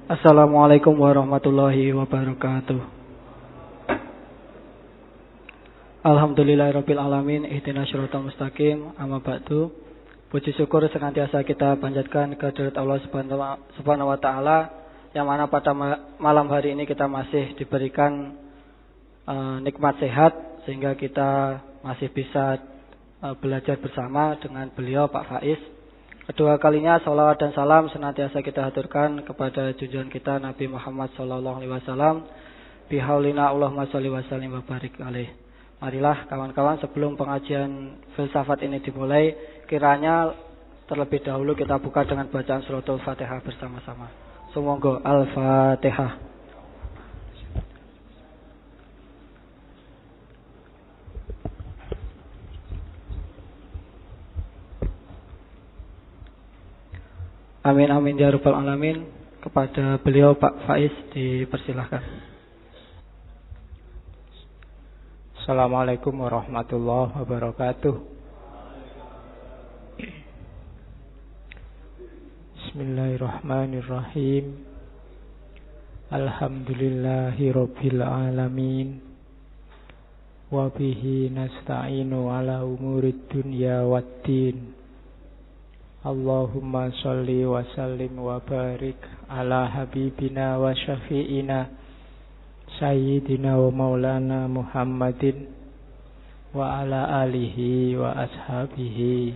Assalamualaikum warahmatullahi wabarakatuh. Alhamdulillahirabbil alamin, ihdinas shiratal mustaqim, amma ba'du. Puji syukur senantiasa kita panjatkan kehadirat Allah Subhanahu wa taala, yang mana pada malam hari ini kita masih diberikan nikmat sehat sehingga kita masih bisa belajar bersama dengan beliau Pak Faiz. Kedua kalinya salawat dan salam senantiasa kita haturkan kepada junjungan kita Nabi Muhammad sallallahu alaihi wasallam. Bihaulina Allahumma shalli wa sallim wa barik alaih. Marilah kawan-kawan, sebelum pengajian filsafat ini dimulai, kiranya terlebih dahulu kita buka dengan bacaan suratul Fatihah bersama-sama. Sumangga Al-Fatihah. Amin amin ya rabbal alamin. Kepada beliau Pak Faiz dipersilahkan. Assalamualaikum warahmatullahi wabarakatuh. Bismillahirrahmanirrahim. Alhamdulillahi rabbil alamin. Wa bihi nasta'inu ala umurid dunya waddin. Allahumma sholli wa sallim wa barik ala habibina wa syafi'ina Sayyidina wa maulana Muhammadin wa ala alihi wa ashabihi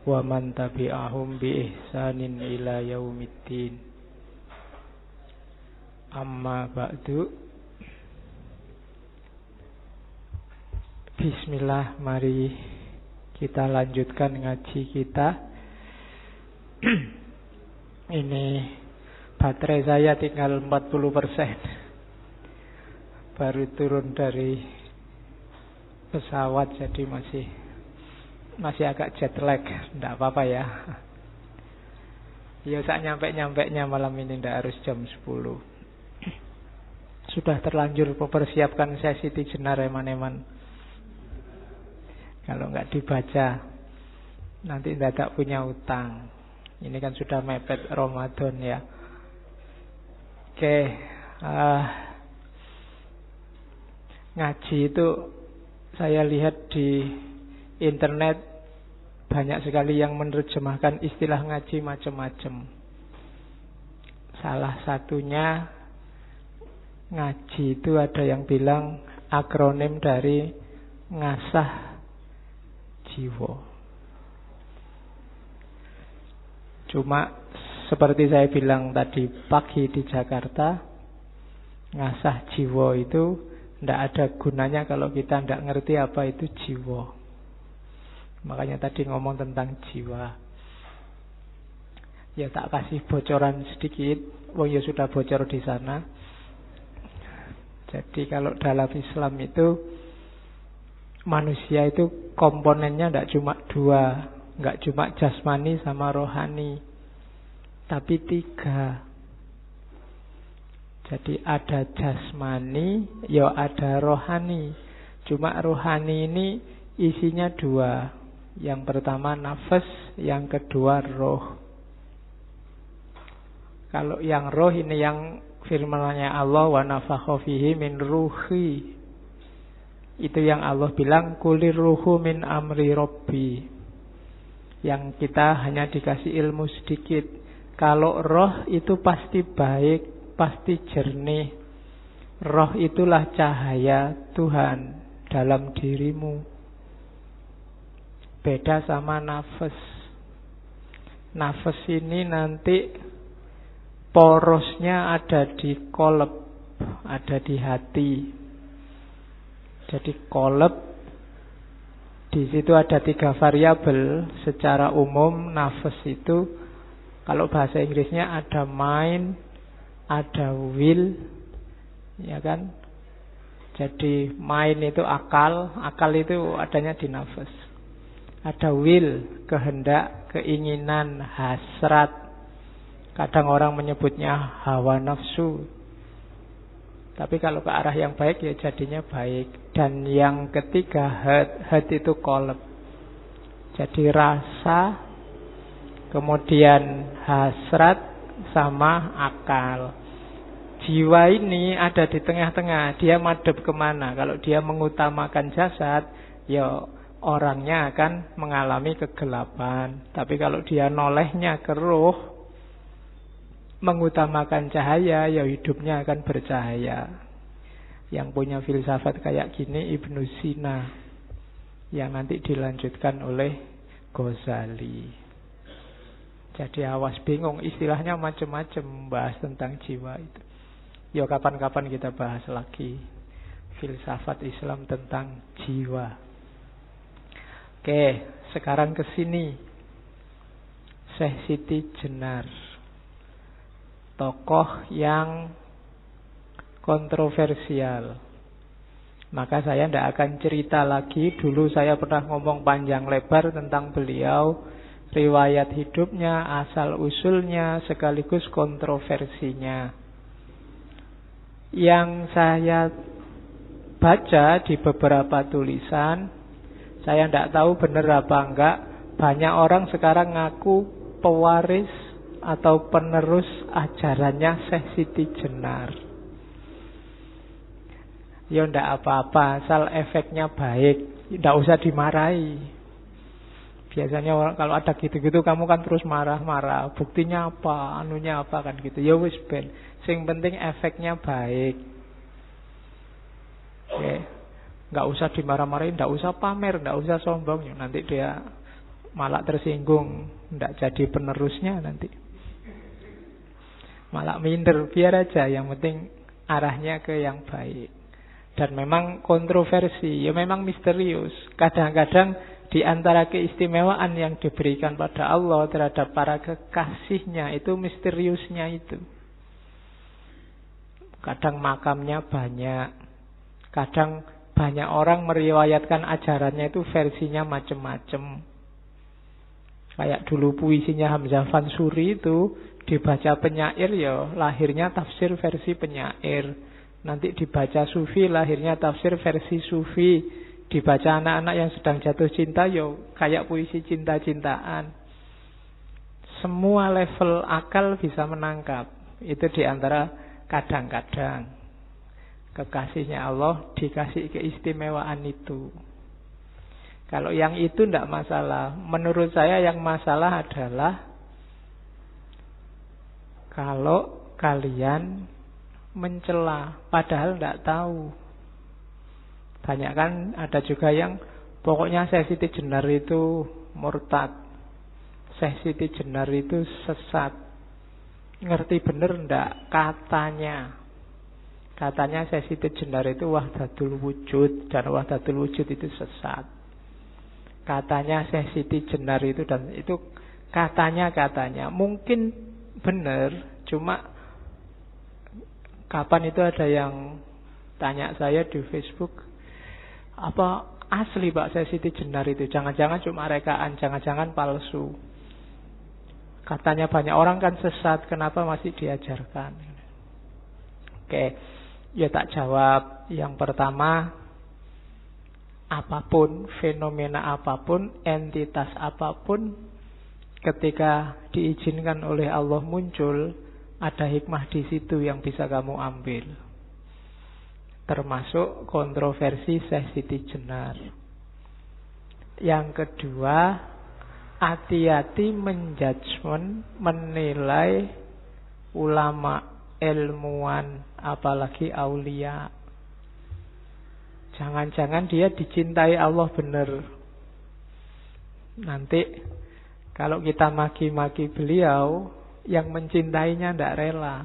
wa man tabi'ahum bi ihsanin ila yaumiddin. Amma ba'du. Bismillah, mari kita lanjutkan ngaji kita. Ini baterai saya tinggal 40%. Baru turun dari pesawat, jadi masih agak jet lag. Tidak apa-apa ya. Ya saat nyampe-nya malam ini, tidak harus jam 10. Sudah terlanjur mempersiapkan sesi tijenar eman-eman. Kalau nggak dibaca nanti tidak punya utang. Ini kan sudah mepet Ramadan ya. Oke, ngaji itu saya lihat di internet banyak sekali yang menerjemahkan istilah ngaji macam-macam. Salah satunya ngaji itu ada yang bilang akronim dari ngasah jiwa. Cuma seperti saya bilang tadi pagi di Jakarta, ngasah jiwa itu tidak ada gunanya kalau kita tidak ngerti apa itu jiwa. Makanya tadi ngomong tentang jiwa. Ya tak kasih bocoran sedikit, ya sudah bocor di sana. Jadi kalau dalam Islam itu manusia itu komponennya tidak cuma dua. Enggak cuma jasmani sama rohani, tapi 3. Jadi ada jasmani, ya ada rohani. Cuma rohani ini isinya 2. Yang pertama nafas, yang kedua roh. Kalau yang roh ini yang firman-Nya Allah, wa nafakha fihi min ruhi. Itu yang Allah bilang kulir ruhu min amri rabbi. Yang kita hanya dikasih ilmu sedikit. Kalau roh itu pasti baik, pasti jernih. Roh itulah cahaya Tuhan dalam dirimu. Beda sama nafas. Nafas ini nanti porosnya ada di kolab, ada di hati. Jadi kolab, di situ ada 3 variabel. Secara umum nafas itu, kalau bahasa Inggrisnya ada mind, ada will, ya kan? Jadi mind itu akal, akal itu adanya di nafas. Ada will, kehendak, keinginan, hasrat. Kadang orang menyebutnya hawa nafsu. Tapi kalau ke arah yang baik ya jadinya baik. Dan yang ketiga had itu kolab. Jadi rasa, kemudian hasrat, sama akal. Jiwa ini ada di tengah-tengah. Dia madhep kemana? Kalau dia mengutamakan jasad, ya orangnya akan mengalami kegelapan. Tapi kalau dia nolehnya ke ruh, mengutamakan cahaya, ya hidupnya akan bercahaya. Yang punya filsafat kayak gini Ibnu Sina, yang nanti dilanjutkan oleh Ghazali. Jadi awas bingung, istilahnya macam-macam bahas tentang jiwa itu. Ya kapan-kapan kita bahas lagi filsafat Islam tentang jiwa. Oke, sekarang ke sini. Syekh Siti Jenar, tokoh yang kontroversial. Maka saya tidak akan cerita lagi. Dulu saya pernah ngomong panjang lebar tentang beliau, riwayat hidupnya, asal-usulnya, sekaligus kontroversinya. Yang saya baca di beberapa tulisan, saya tidak tahu benar apa enggak, banyak orang sekarang ngaku pewaris atau penerus ajarannya Syekh Siti Jenar. Ya tidak apa-apa, asal efeknya baik, tidak usah dimarahi. Biasanya kalau ada gitu-gitu kamu kan terus marah-marah. Buktinya apa, anunya apa kan gitu. Ya wis ben, sing penting efeknya baik. Oke. Enggak usah dimarah-marahin, enggak usah pamer, enggak usah sombong. Nanti dia malah tersinggung, enggak jadi penerusnya nanti. Malah minder, biar aja, yang penting arahnya ke yang baik. Dan memang kontroversi, ya memang misterius. Kadang-kadang di antara keistimewaan yang diberikan pada Allah terhadap para kekasihnya itu misteriusnya itu. Kadang makamnya banyak, kadang banyak orang meriwayatkan ajarannya itu versinya macam-macam. Kayak dulu puisinya Hamzah Fansuri itu dibaca penyair, ya lahirnya tafsir versi penyair. Nanti dibaca sufi, lahirnya tafsir versi sufi. Dibaca anak-anak yang sedang jatuh cinta, yo kayak puisi cinta-cintaan. Semua level akal bisa menangkap. Itu diantara kadang-kadang kekasihnya Allah dikasih keistimewaan itu. Kalau yang itu tidak masalah. Menurut saya yang masalah adalah kalau kalian mencela padahal tidak tahu. Banyak kan ada juga yang pokoknya Syekh Siti Jenar itu murtad, Syekh Siti Jenar itu sesat. Ngerti bener ndak? Katanya Syekh Siti Jenar itu wahdatul wujud, dan wahdatul wujud itu sesat. Katanya Syekh Siti Jenar itu, dan itu katanya mungkin benar, cuma kapan itu ada yang tanya saya di Facebook, apa asli Pak Syekh Siti Jenar itu? Jangan-jangan cuma rekaan, jangan-jangan palsu. Katanya banyak orang kan sesat, kenapa masih diajarkan? Oke, ya tak jawab. Yang pertama, apapun, fenomena apapun, entitas apapun, ketika diizinkan oleh Allah muncul, ada hikmah di situ yang bisa kamu ambil. Termasuk kontroversi Syekh Siti Jenar. Yang kedua, hati-hati menjudgment, menilai ulama, ilmuwan, apalagi aulia. Jangan-jangan dia dicintai Allah benar. Nanti kalau kita maki-maki beliau, yang mencintainya tidak rela.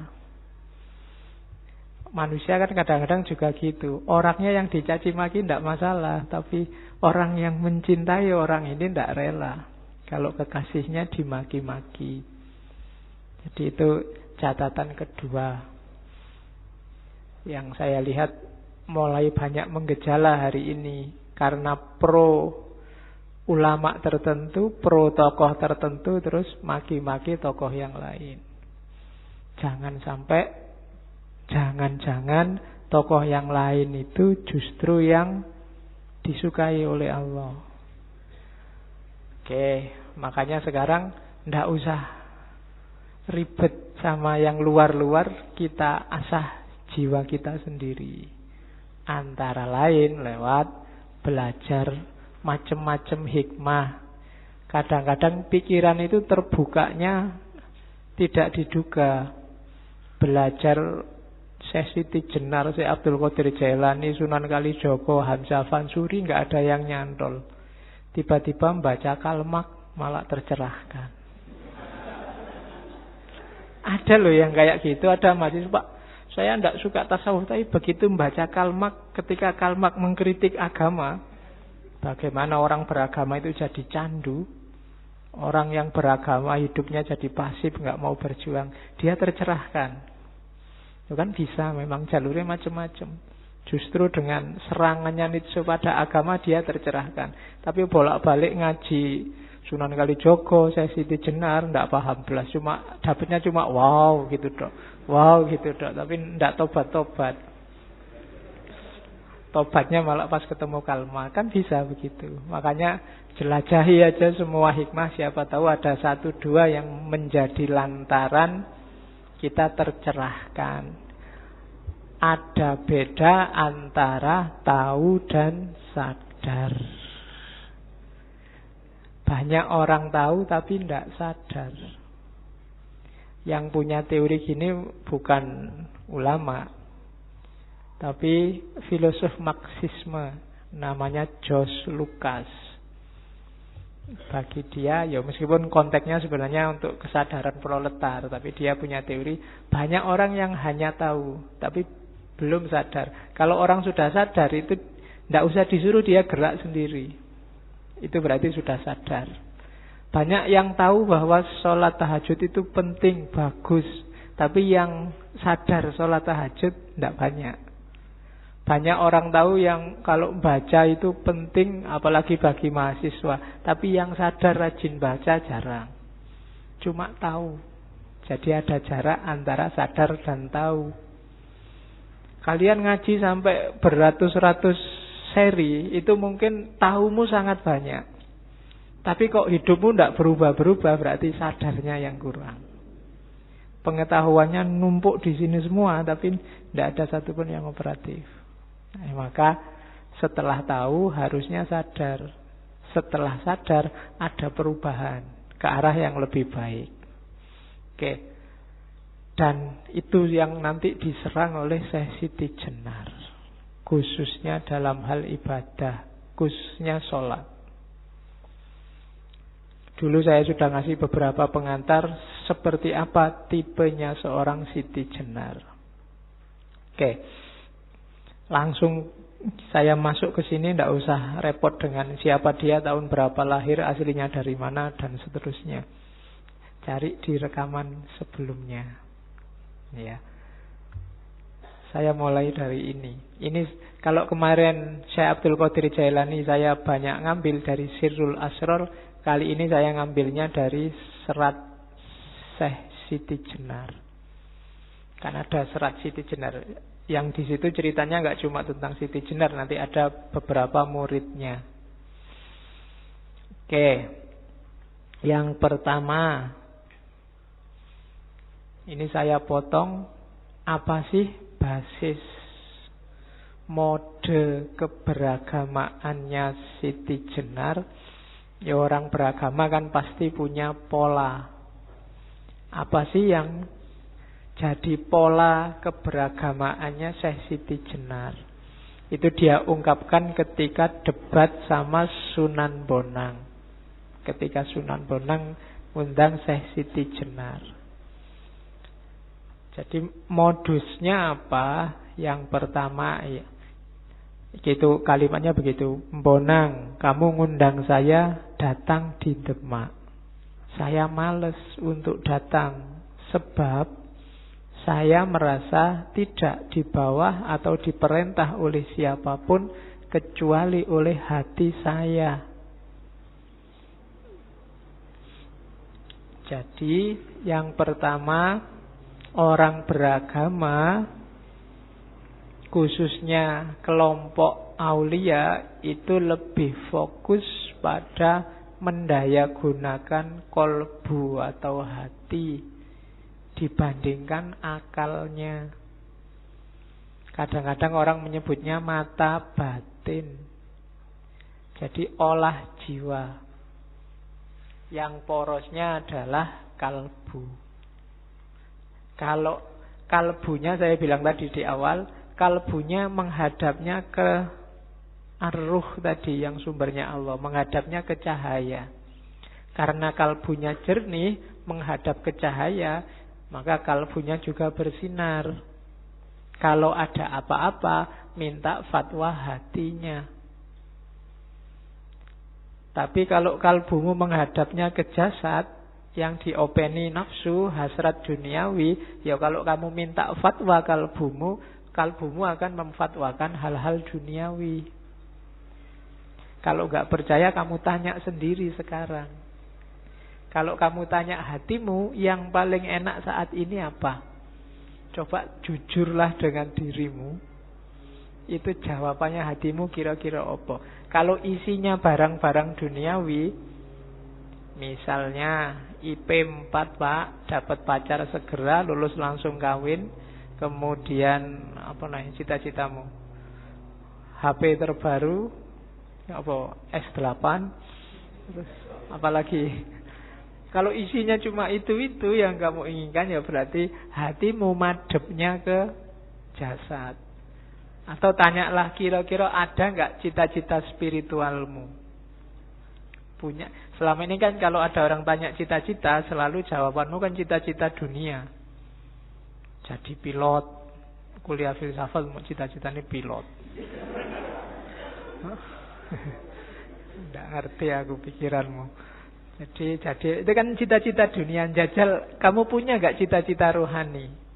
Manusia kan kadang-kadang juga gitu. Orangnya yang dicaci maki tidak masalah, tapi orang yang mencintai orang ini tidak rela kalau kekasihnya dimaki-maki. Jadi itu catatan kedua yang saya lihat mulai banyak menggejala hari ini. Karena pro ulama tertentu, pro tokoh tertentu, terus maki-maki tokoh yang lain. Jangan-jangan tokoh yang lain itu justru yang disukai oleh Allah. Oke, makanya sekarang ndak usah ribet sama yang luar-luar, kita asah jiwa kita sendiri. Antara lain lewat belajar macam-macam hikmah. Kadang-kadang pikiran itu terbukanya tidak diduga. Belajar Syekh Siti Jenar, Syekh Abdul Qadir Jailani, Sunan Kalijogo, Hamzah Fansuri, nggak ada yang nyantol. Tiba-tiba membaca Kalmak malah tercerahkan. Ada loh yang kayak gitu, ada mahasiswa, Pak, saya tidak suka tasawuf, tapi begitu membaca Kalmak, ketika Kalmak mengkritik agama, bagaimana orang beragama itu jadi candu, orang yang beragama hidupnya jadi pasif, nggak mau berjuang, dia tercerahkan. Itu kan bisa, memang jalurnya macam-macam. Justru dengan serangannya Nietzsche pada agama dia tercerahkan. Tapi bolak-balik ngaji Sunan Kalijogo, Syekh Siti Jenar, tidak paham belas, cuma dapatnya cuma wow gitu dok, wow gitu dok, tapi tidak tobat-tobat. Tobatnya malah pas ketemu Kalma, kan bisa begitu. Makanya jelajahi aja semua hikmah, siapa tahu ada 1-2 yang menjadi lantaran kita tercerahkan. Ada beda antara tahu dan sadar. Banyak orang tahu tapi tidak sadar. Yang punya teori gini bukan ulama, tapi filosof Marxisme, namanya George Lucas. Bagi dia, ya meskipun konteksnya sebenarnya untuk kesadaran proletar, tapi dia punya teori, banyak orang yang hanya tahu tapi belum sadar. Kalau orang sudah sadar itu tidak usah disuruh, dia gerak sendiri. Itu berarti sudah sadar. Banyak yang tahu bahwa sholat tahajud itu penting, bagus, tapi yang sadar sholat tahajud tidak banyak. Banyak orang tahu yang kalau baca itu penting, apalagi bagi mahasiswa, tapi yang sadar rajin baca jarang. Cuma tahu. Jadi ada jarak antara sadar dan tahu. Kalian ngaji sampai beratus-ratus seri, itu mungkin tahumu sangat banyak. Tapi kok hidupmu tidak berubah-berubah, berarti sadarnya yang kurang. Pengetahuannya numpuk di sini semua, tapi tidak ada satupun yang operatif. Maka setelah tahu harusnya sadar. Setelah sadar ada perubahan ke arah yang lebih baik. Oke. Dan itu yang nanti diserang oleh Syekh Siti Jenar, khususnya dalam hal ibadah, khususnya sholat. Dulu saya sudah ngasih beberapa pengantar seperti apa tipenya seorang Siti Jenar. Oke. Langsung saya masuk ke sini, tidak usah repot dengan siapa dia, tahun berapa lahir, aslinya dari mana, dan seterusnya. Cari di rekaman sebelumnya. Ya. Saya mulai dari ini. Ini kalau kemarin Syekh Abdul Qadir Jailani saya banyak ngambil dari Sirrul Asrar, kali ini saya ngambilnya dari serat Syekh Siti Jenar. Kan ada serat Siti Jenar. Yang di situ ceritanya nggak cuma tentang Siti Jenar, nanti ada beberapa muridnya. Oke. Yang pertama, ini saya potong, apa sih basis mode keberagamaannya Siti Jenar? Ya orang beragama kan pasti punya pola. Apa sih yang jadi pola keberagamaannya Syekh Siti Jenar? Itu dia ungkapkan ketika debat sama Sunan Bonang. Ketika Sunan Bonang undang Syekh Siti Jenar. Jadi modusnya apa? Yang pertama, ya, gitu kalimatnya begitu. Bonang, kamu ngundang saya datang di Demak. Saya males untuk datang sebab saya merasa tidak di bawah atau diperintah oleh siapapun kecuali oleh hati saya. Jadi yang pertama, orang beragama, khususnya kelompok aulia, itu lebih fokus pada mendayagunakan kolbu atau hati. dibandingkan akalnya. Kadang-kadang orang menyebutnya mata batin. Jadi olah jiwa. Yang porosnya adalah kalbu. Kalau kalbunya, saya bilang tadi di awal, kalbunya menghadapnya ke ar-ruh tadi yang sumbernya Allah, menghadapnya ke cahaya. Karena kalbunya jernih, menghadap ke cahaya, maka kalbunya juga bersinar. Kalau ada apa-apa, minta fatwa hatinya. Tapi kalau kalbumu menghadapnya ke jasad, yang diopeni nafsu, hasrat duniawi, ya kalau kamu minta fatwa kalbumu akan memfatwakan hal-hal duniawi. Kalau nggak percaya, kamu tanya sendiri sekarang. Kalau kamu tanya hatimu, yang paling enak saat ini apa? Coba jujurlah dengan dirimu. Itu jawabannya hatimu kira-kira apa? Kalau isinya barang-barang duniawi, misalnya IP 4 Pak, dapat pacar segera, lulus langsung kawin, kemudian apa namanya cita-citamu? HP terbaru, apa S8, terus apalagi? Kalau isinya cuma itu yang kamu inginkan, ya berarti hatimu madepnya ke jasad. Atau tanyalah, kira-kira ada nggak cita-cita spiritualmu? Punya. Selama ini kan kalau ada orang tanya cita-cita, selalu jawabanmu kan cita-cita dunia. Jadi pilot, kuliah filsafat, cita-citanya pilot. Nggak ngerti aku pikiranmu. Jadi itu kan cita-cita dunia. Jajal, kamu punya nggak cita-cita rohani?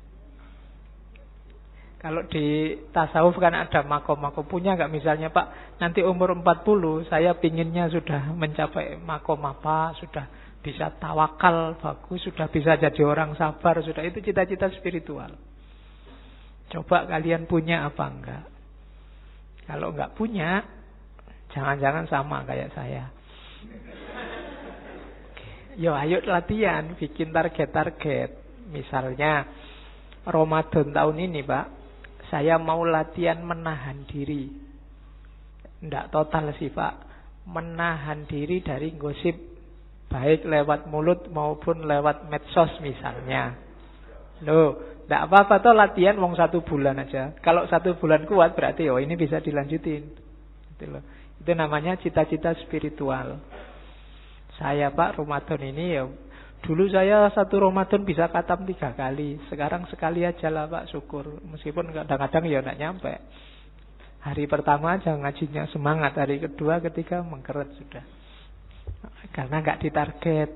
Kalau di tasawuf kan ada makom-makom. Punya nggak misalnya, Pak, nanti umur 40 saya pinginnya sudah mencapai makom apa, sudah bisa tawakal bagus, sudah bisa jadi orang sabar, sudah. Itu cita-cita spiritual. Coba kalian punya apa enggak? Kalau enggak punya, jangan-jangan sama kayak saya. Yo, ayo latihan, bikin target-target. Misalnya Ramadan tahun ini, Pak, saya mau latihan menahan diri. Nggak total sih, Pak. Menahan diri dari gosip, baik lewat mulut maupun lewat medsos misalnya. Loh, nggak apa-apa toh latihan wong 1 bulan aja. Kalau 1 bulan kuat berarti ini bisa dilanjutin. Gitu loh. Itu namanya cita-cita spiritual. Saya, Pak, Ramadan ini ya, dulu saya 1 Ramadan bisa khatam 3 kali. Sekarang sekali aja lah, Pak, syukur. Meskipun kadang-kadang ya nggak nyampe. Hari pertama aja ngajinya semangat, hari kedua, ketiga mengkeret sudah. Karena nggak ditarget.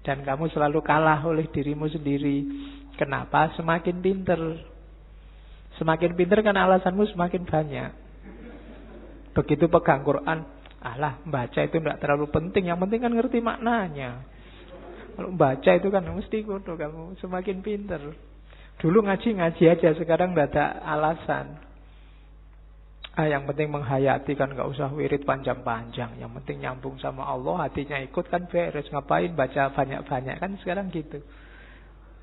Dan kamu selalu kalah oleh dirimu sendiri. Kenapa? Semakin pinter. Semakin pinter kan alasanmu semakin banyak. Begitu pegang Quran, alah, baca itu tidak terlalu penting. Yang penting kan ngerti maknanya. Kalau baca itu kan mesti kudu kamu semakin pinter. Dulu ngaji aja, sekarang tidak ada alasan. Yang penting menghayati, kan nggak usah wirid panjang-panjang. Yang penting nyambung sama Allah, hatinya ikut kan beres. Ngapain baca banyak-banyak, kan sekarang gitu.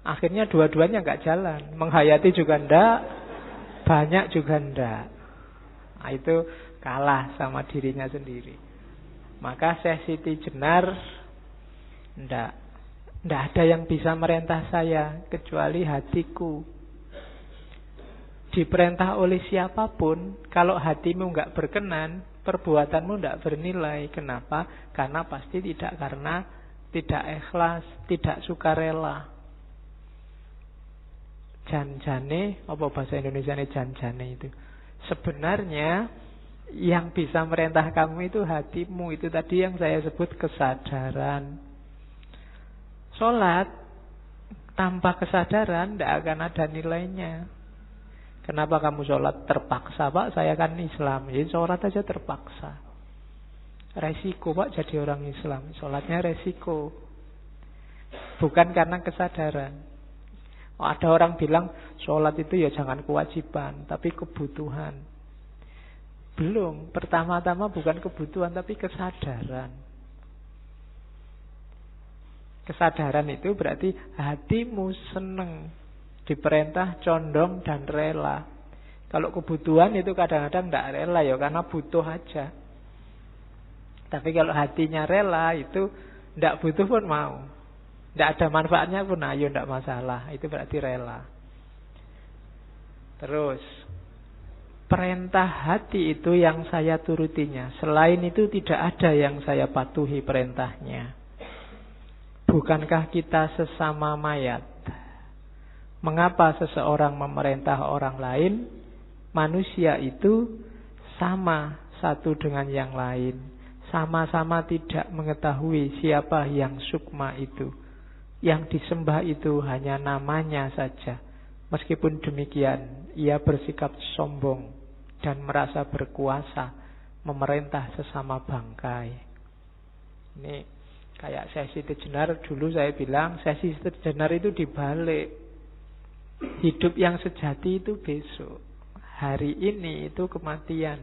Akhirnya dua-duanya nggak jalan. Menghayati juga ndak, banyak juga ndak. Nah, itu kalah sama dirinya sendiri. Maka Syekh Siti Jenar, ndak ada yang bisa merintah saya kecuali hatiku. Diperintah oleh siapapun, kalau hatimu nggak berkenan, perbuatanmu nggak bernilai. Kenapa? Karena pasti karena tidak ikhlas, tidak sukarela. Janjane, apa bahasa Indonesia ini janjane itu? Sebenarnya yang bisa merintah kamu itu hatimu. Itu tadi yang saya sebut kesadaran. Sholat tanpa kesadaran tidak akan ada nilainya. Kenapa kamu sholat terpaksa, Pak? Saya kan Islam, jadi sholat aja terpaksa. Resiko, Pak, jadi orang Islam. Sholatnya resiko, bukan karena kesadaran. Ada orang bilang sholat itu ya jangan kewajiban, tapi kebutuhan. Belum, pertama-tama bukan kebutuhan, tapi kesadaran. Kesadaran itu berarti hatimu seneng, diperintah, condong, dan rela. Kalau kebutuhan itu kadang-kadang tidak rela ya, karena butuh aja. Tapi kalau hatinya rela itu tidak butuh pun mau. Tidak ada manfaatnya pun ayo, tidak masalah. Itu berarti rela. Terus perintah hati itu yang saya turutinya. Selain itu tidak ada yang saya patuhi perintahnya. Bukankah kita sesama mayat? Mengapa seseorang memerintah orang lain? Manusia itu sama satu dengan yang lain. Sama-sama tidak mengetahui siapa yang sukma itu. Yang disembah itu hanya namanya saja. Meskipun demikian, ia bersikap sombong dan merasa berkuasa memerintah sesama bangkai. Ini kayak sesi Tejenar, dulu saya bilang sesi Tejenar itu dibalik. Hidup yang sejati itu besok. Hari ini itu kematian,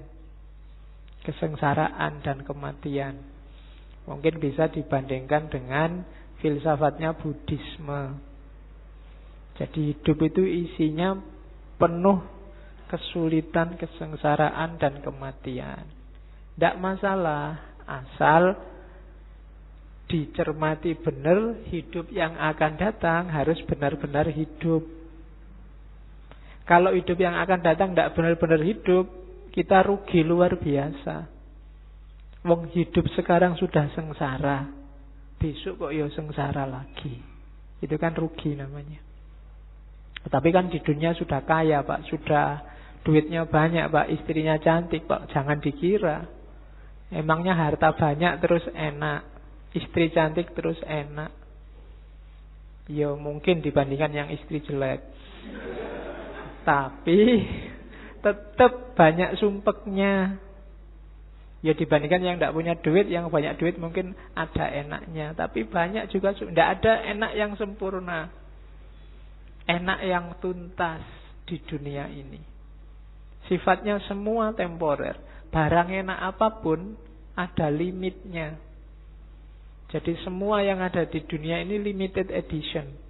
kesengsaraan dan kematian. Mungkin bisa dibandingkan dengan filsafatnya Buddhisme. Jadi hidup itu isinya penuh kesulitan, kesengsaraan dan kematian. Tidak masalah, asal dicermati benar, hidup yang akan datang harus benar-benar hidup. Kalau hidup yang akan datang tidak benar-benar hidup, kita rugi luar biasa. Wong hidup sekarang sudah sengsara, besok kok ya sengsara lagi. Itu kan rugi namanya. Tapi kan di dunia sudah kaya Pak, sudah duitnya banyak Pak, istrinya cantik Pak, jangan dikira. Emangnya harta banyak terus enak, istri cantik terus enak? Ya mungkin dibandingkan yang istri jelek. Tapi tetap banyak sumpeknya. Ya dibandingkan yang tidak punya duit, yang banyak duit mungkin ada enaknya. Tapi banyak juga, tidak ada enak yang sempurna. Enak yang tuntas di dunia ini. Sifatnya semua temporer. Barang enak apapun ada limitnya. Jadi semua yang ada di dunia ini limited edition.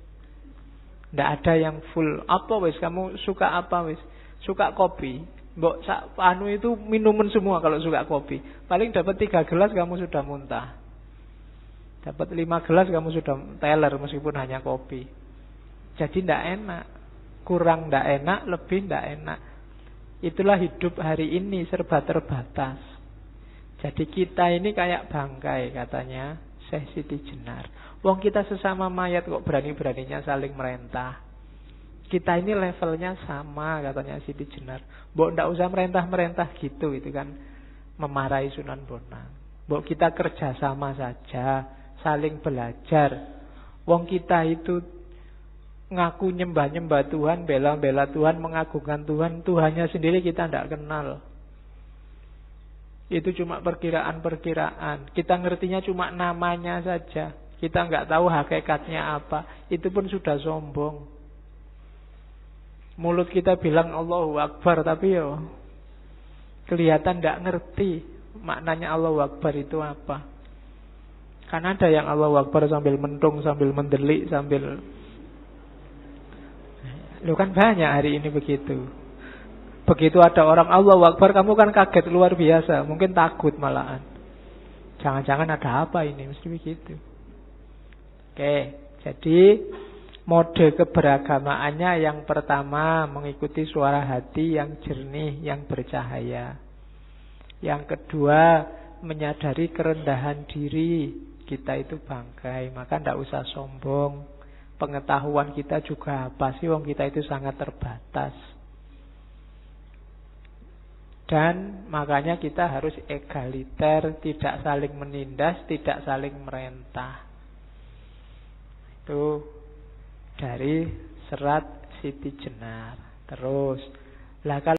Tidak ada yang full. Apa wis kamu suka apa wis? Suka kopi. Mbok anu itu minuman semua kalau suka kopi. Paling dapat 3 gelas kamu sudah muntah. Dapat 5 gelas kamu sudah teler meskipun hanya kopi. Jadi tidak enak. Kurang tidak enak, lebih tidak enak. Itulah hidup hari ini, serba terbatas. Jadi kita ini kayak bangkai katanya Syekh Siti Jenar. Wong kita sesama mayat kok berani-beraninya saling merentah. Kita ini levelnya sama katanya Siti Jenar. Mbok ndak usah merentah-merentah gitu, itu kan memarahi Sunan Bonang. Mbok kita kerja sama saja, saling belajar. Wong kita itu ngaku nyembah-nyembah Tuhan, bela-bela Tuhan, mengagungkan Tuhan, Tuhannya sendiri kita tidak kenal. Itu cuma perkiraan-perkiraan. Kita ngertinya cuma namanya saja. Kita nggak tahu hakikatnya apa. Itu pun sudah sombong. Mulut kita bilang Allahu Akbar, tapi yo kelihatan tidak ngerti maknanya Allahu Akbar itu apa. Karena ada yang Allahu Akbar sambil mentung, sambil mendelik, sambil... Lu kan banyak hari ini begitu. Begitu ada orang Allahu Akbar, kamu kan kaget luar biasa. Mungkin takut malahan. Jangan-jangan ada apa ini, mesti begitu. Oke, jadi mode keberagamaannya yang pertama mengikuti suara hati yang jernih, yang bercahaya. Yang kedua menyadari kerendahan diri. Kita itu bangkai, maka tidak usah sombong. Pengetahuan kita juga apa sih, wong kita itu sangat terbatas. Dan makanya kita harus egaliter, tidak saling menindas, tidak saling merentah. Itu dari serat Siti Jenar. Terus, lah kalau